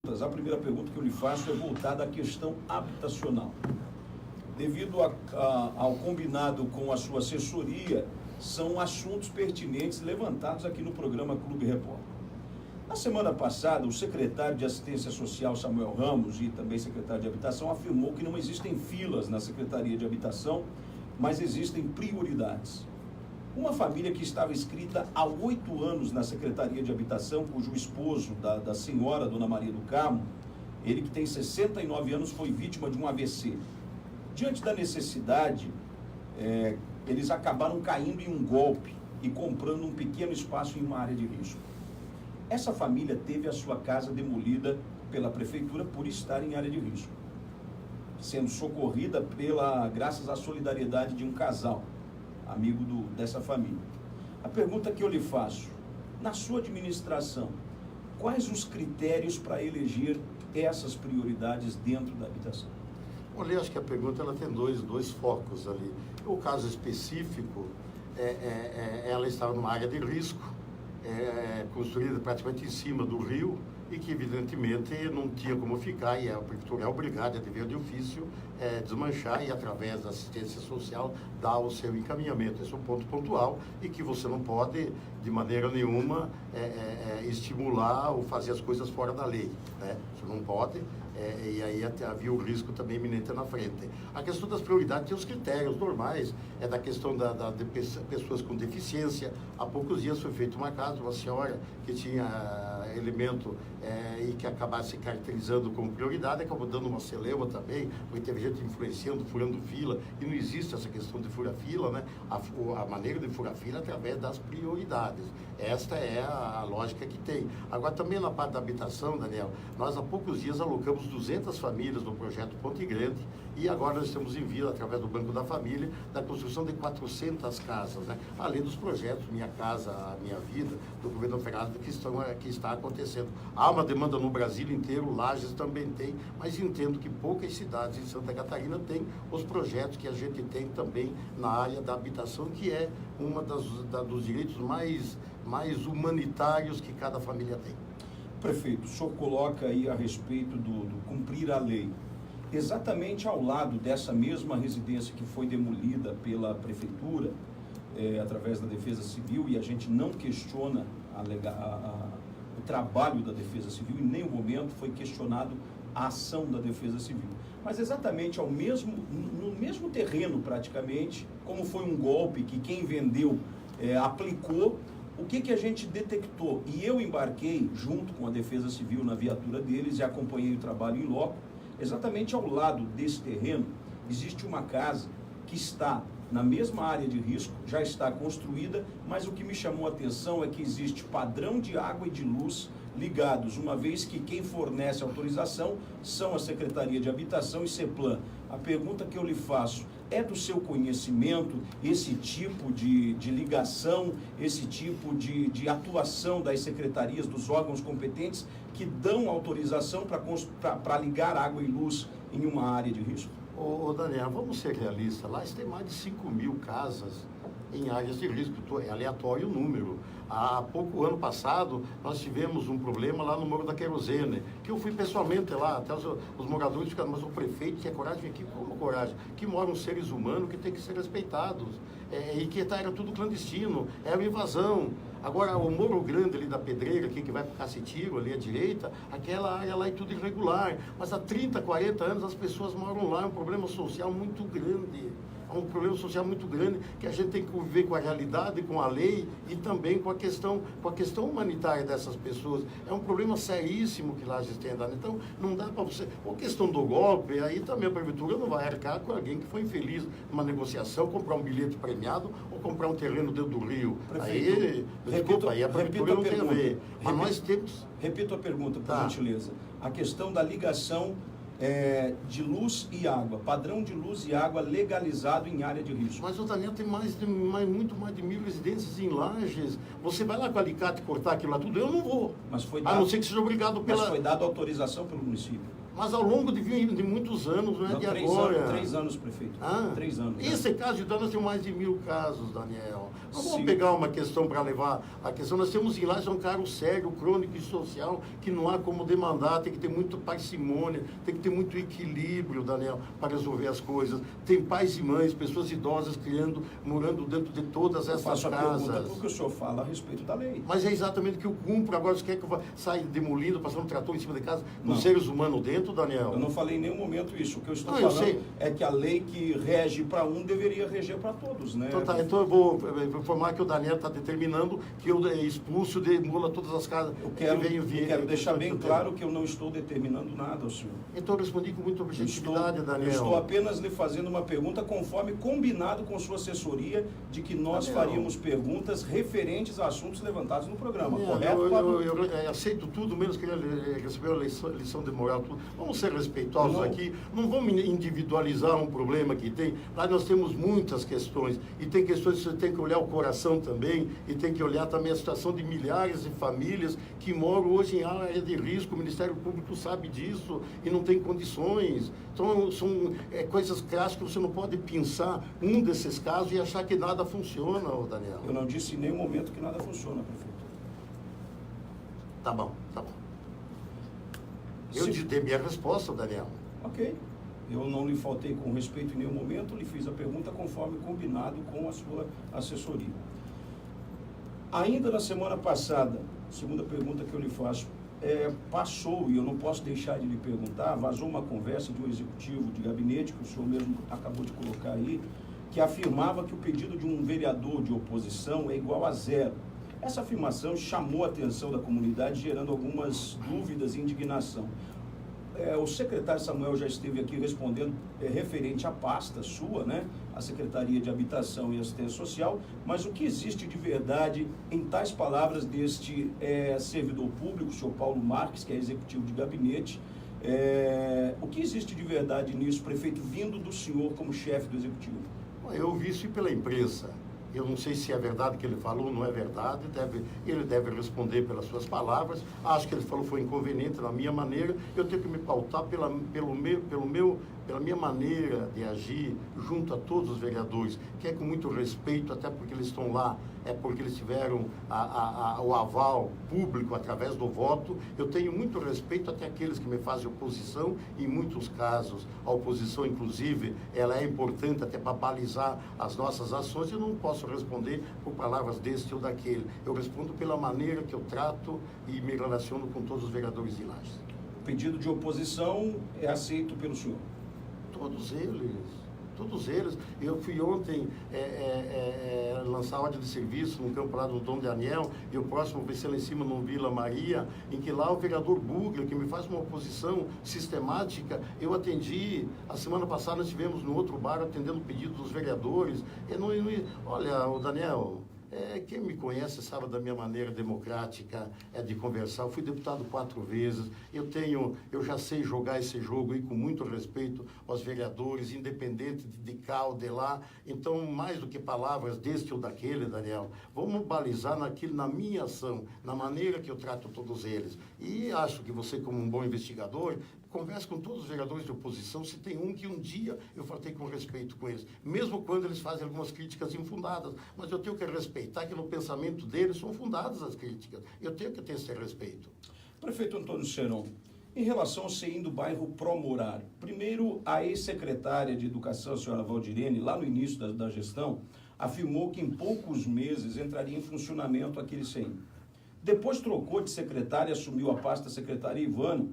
A primeira pergunta que eu lhe faço é voltada à questão habitacional. Devido ao combinado com a sua assessoria, são assuntos pertinentes levantados aqui no programa Clube Repórter. Na semana passada, o secretário de Assistência Social, Samuel Ramos, e também secretário de Habitação, afirmou que não existem filas na Secretaria de Habitação, mas existem prioridades. Uma família que estava inscrita há 8 anos na Secretaria de Habitação, cujo esposo, da senhora Dona Maria do Carmo, ele que tem 69 anos, foi vítima de um AVC. Diante da necessidade, eles acabaram caindo em um golpe e comprando um pequeno espaço em uma área de risco. Essa família teve a sua casa demolida pela prefeitura por estar em área de risco, sendo socorrida graças à solidariedade de um casal, amigo dessa família. A pergunta que eu lhe faço, na sua administração, quais os critérios para eleger essas prioridades dentro da habitação? Olha, eu acho que a pergunta ela tem dois focos ali. O caso específico, ela estava numa área de risco, construída praticamente em cima do rio, e que evidentemente não tinha como ficar, e a prefeitura é obrigada, a dever de ofício, desmanchar e através da assistência social dar o seu encaminhamento. Esse é um ponto pontual e que você não pode de maneira nenhuma estimular ou fazer as coisas fora da lei, né? Você não pode, e aí até havia o risco também iminente na frente. A questão das prioridades tem os critérios normais, da questão de pessoas com deficiência. Há poucos dias foi feita uma casa, uma senhora que tinha elemento e que acabasse caracterizando como prioridade, acabou dando uma celeuma também, porque teve gente influenciando, furando fila, e não existe essa questão de furar fila, né? A maneira de furar fila é através das prioridades. Esta é a lógica que tem. Agora, também na parte da habitação, Daniel, nós há poucos dias alocamos 200 famílias no projeto Ponte Grande, e agora nós estamos em vila, através do Banco da Família, da construção de 400 casas, né? Além dos projetos Minha Casa, a Minha Vida, do governo federal, que está acontecendo. Há uma demanda no Brasil inteiro, Lages também tem, mas entendo que poucas cidades em Santa Catarina têm os projetos que a gente tem também na área da habitação, que é uma dos direitos mais humanitários que cada família tem. Prefeito, o senhor coloca aí a respeito do cumprir a lei. Exatamente ao lado dessa mesma residência que foi demolida pela prefeitura, através da Defesa Civil, e a gente não questiona o trabalho da Defesa Civil, em nenhum momento foi questionado a ação da Defesa Civil. Mas exatamente no mesmo terreno, praticamente, como foi um golpe que quem vendeu aplicou, o que a gente detectou? E eu embarquei junto com a Defesa Civil na viatura deles e acompanhei o trabalho em loco. Exatamente ao lado desse terreno existe uma casa que está na mesma área de risco, já está construída, mas o que me chamou a atenção é que existe padrão de água e de luz ligados, uma vez que quem fornece a autorização são a Secretaria de Habitação e CEPLAN. A pergunta que eu lhe faço, é do seu conhecimento esse tipo de ligação, esse tipo de atuação das secretarias, dos órgãos competentes que dão autorização para ligar água e luz em uma área de risco? Ô Daniel, vamos ser realistas, lá tem mais de 5.000 casas em áreas de risco, é aleatório o número. Há pouco, ano passado, nós tivemos um problema lá no Morro da Querosene, que eu fui pessoalmente lá, até os moradores ficaram, mas o prefeito tinha coragem aqui, como coragem? Que moram seres humanos que têm que ser respeitados, e que era tudo clandestino, era uma invasão. Agora, o Morro Grande ali da Pedreira, aqui, que vai para o Cacetiro, ali à direita, aquela área lá é tudo irregular, mas há 30, 40 anos as pessoas moram lá, é um problema social muito grande. É um problema social muito grande que a gente tem que conviver com a realidade, com a lei e também com a questão humanitária dessas pessoas. É um problema seríssimo que lá a gente tem andado. Então, não dá para você... A questão do golpe, aí também a prefeitura não vai arcar com alguém que foi infeliz numa negociação, comprar um bilhete premiado ou comprar um terreno dentro do rio. Prefeito, aí a prefeitura não tem a ver. Mas nós temos... Repito a pergunta, por gentileza. A questão da ligação de luz e água, padrão de luz e água legalizado em área de risco. Mas o Daniel tem muito mais de 1.000 residências em Lages. Você vai lá com alicate cortar aquilo lá tudo? Eu não vou. Mas foi a não ser que seja obrigado pela... Mas foi dada autorização pelo município. Mas ao longo de muitos anos, não é de agora. 3 anos, prefeito. 3 anos. Esse caso, então, nós temos mais de 1000 casos, Daniel. Nós vamos Sim. pegar uma questão para levar a questão. Nós temos em Lages um cargo sério, crônico e social, que não há como demandar, tem que ter muito parcimônia, tem que ter muito equilíbrio, Daniel, para resolver as coisas. Tem pais e mães, pessoas idosas morando dentro de todas essas faço casas. a pergunta porque o senhor fala a respeito da lei. Mas é exatamente o que eu cumpro. Agora você quer que eu saia demolindo, passando um trator em cima de casa, com Não. seres humanos dentro, Daniel? Eu não falei em nenhum momento isso. O que eu estou Eu falando sei. é que a lei que rege para um deveria reger para todos, né? Então, tá, então eu vou informar que o Daniel está determinando que eu expulso, demula todas as casas. Eu quero deixar bem claro que eu não estou determinando nada ao senhor. Então eu respondi com muita objetividade, Daniel. Eu estou apenas lhe fazendo uma pergunta conforme combinado com sua assessoria de que nós faríamos perguntas referentes a assuntos levantados no programa, correto, Pablo? Eu aceito tudo, menos que ele recebeu a lição de moral. Tudo. Vamos ser respeitosos aqui, não vamos individualizar um problema que tem. Lá nós temos muitas questões, e tem questões que você tem que olhar o coração também, e tem que olhar também a situação de milhares de famílias que moram hoje em área de risco. O Ministério Público sabe disso e não tem condições. Então, são coisas clássicas que você não pode pensar um desses casos e achar que nada funciona, Daniel. Eu não disse em nenhum momento que nada funciona, prefeito. Tá bom. Eu dei minha resposta, Daniel. Ok. Eu não lhe faltei com respeito em nenhum momento, lhe fiz a pergunta conforme combinado com a sua assessoria. Ainda na semana passada, segunda pergunta que eu lhe faço, passou, e eu não posso deixar de lhe perguntar, vazou uma conversa de um executivo de gabinete, que o senhor mesmo acabou de colocar aí, que afirmava que o pedido de um vereador de oposição é igual a 0. Essa afirmação chamou a atenção da comunidade, gerando algumas dúvidas e indignação. O secretário Samuel já esteve aqui respondendo referente à pasta sua, né? A Secretaria de Habitação e Assistência Social, mas o que existe de verdade em tais palavras deste servidor público, o senhor Paulo Marques, que é executivo de gabinete, o que existe de verdade nisso, prefeito, vindo do senhor como chefe do executivo? Eu ouvi isso pela imprensa. Eu não sei se é verdade que ele falou, não é verdade. Ele deve responder pelas suas palavras. Acho que ele falou foi inconveniente na minha maneira. Eu tenho que me pautar pela minha maneira de agir junto a todos os vereadores, que é com muito respeito, até porque eles estão lá, porque eles tiveram o aval público através do voto. Eu tenho muito respeito até aqueles que me fazem oposição. Em muitos casos, a oposição, inclusive, ela é importante até para balizar as nossas ações. Eu não posso responder por palavras deste ou daquele. Eu respondo pela maneira que eu trato e me relaciono com todos os vereadores de Lages. O pedido de oposição é aceito pelo senhor? Todos eles. Eu fui ontem lançar ordem de serviço no campo lá do Dom Daniel, e o próximo vai ser lá em cima no Vila Maria, em que lá o vereador Bugler, que me faz uma oposição sistemática, eu atendi, a semana passada nós estivemos no outro bar atendendo o pedido dos vereadores. Olha, o Daniel, quem me conhece sabe da minha maneira democrática de conversar. Eu fui deputado 4 vezes, eu já sei jogar esse jogo aí com muito respeito aos vereadores, independente de cá ou de lá. Então, mais do que palavras deste ou daquele, Daniel, vamos balizar na minha ação, na maneira que eu trato todos eles. E acho que você, como um bom investigador, converse com todos os vereadores de oposição, se tem um que um dia eu faltei com respeito com eles, mesmo quando eles fazem algumas críticas infundadas, mas eu tenho que respeitar que no pensamento deles são fundadas as críticas. Eu tenho que ter esse respeito. Prefeito Antônio Seron, em relação ao CEIM do bairro Promorário, primeiro a ex-secretária de Educação, a senhora Valdirene, lá no início da gestão, afirmou que em poucos meses entraria em funcionamento aquele CEIM. Depois trocou de secretária, assumiu a pasta a secretária Ivana,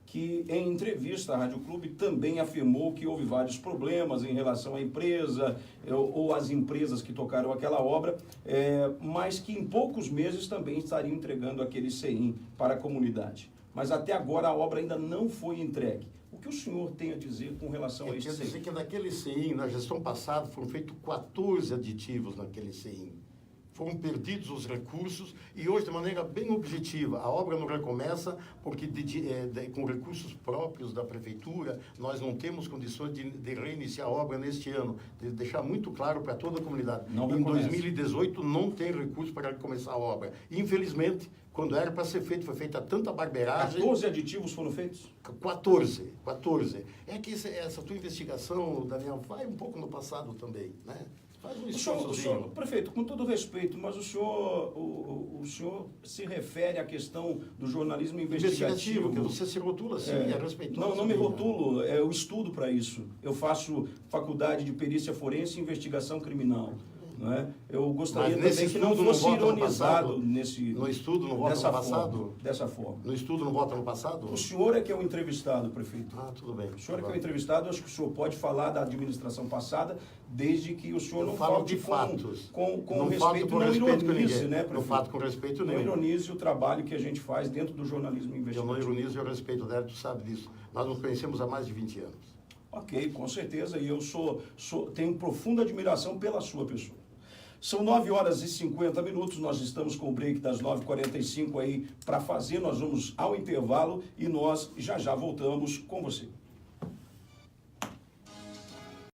que em entrevista à Rádio Clube também afirmou que houve vários problemas em relação à empresa ou às empresas que tocaram aquela obra, mas que em poucos meses também estariam entregando aquele CEIM para a comunidade. Mas até agora a obra ainda não foi entregue. O que o senhor tem a dizer com relação a esse CEIM? Eu quero dizer que naquele CEIM, na gestão passada, foram feitos 14 aditivos naquele CEIM. foram perdidos os recursos e hoje, de maneira bem objetiva, a obra não recomeça porque com recursos próprios da Prefeitura nós não temos condições de reiniciar a obra neste ano. De deixar muito claro para toda a comunidade. Em 2018 não tem recurso para recomeçar a obra. Infelizmente, quando era para ser feito, foi feita tanta barbeiragem. 14 aditivos foram feitos? 14. É que essa tua investigação, Daniel, vai um pouco no passado também, né? Faz um esforçozinho. Prefeito, com todo respeito, mas o senhor se refere à questão do jornalismo investigativo. Que você se rotula assim, é respeitoso. Não me rotulo, eu estudo para isso. Eu faço faculdade de perícia forense e investigação criminal. Não é? Eu gostaria também que não fosse ironizado no estudo não vota no passado? Dessa forma. No estudo não vota no passado? O senhor é que é o entrevistado, prefeito. Ah, tudo bem. O senhor é que é o entrevistado, acho que o senhor pode falar da administração passada, desde que o senhor não falte com respeito, não ironize, né, prefeito? Não fato com respeito nenhum. Não ironize o trabalho que a gente faz dentro do jornalismo investigativo. Eu não ironizo, eu respeito dela, tu sabe disso. Nós nos conhecemos há mais de 20 anos. Ok, com certeza, e eu tenho profunda admiração pela sua pessoa. São 9h50, nós estamos com o break das 9h45 aí para fazer, nós vamos ao intervalo e nós já voltamos com você.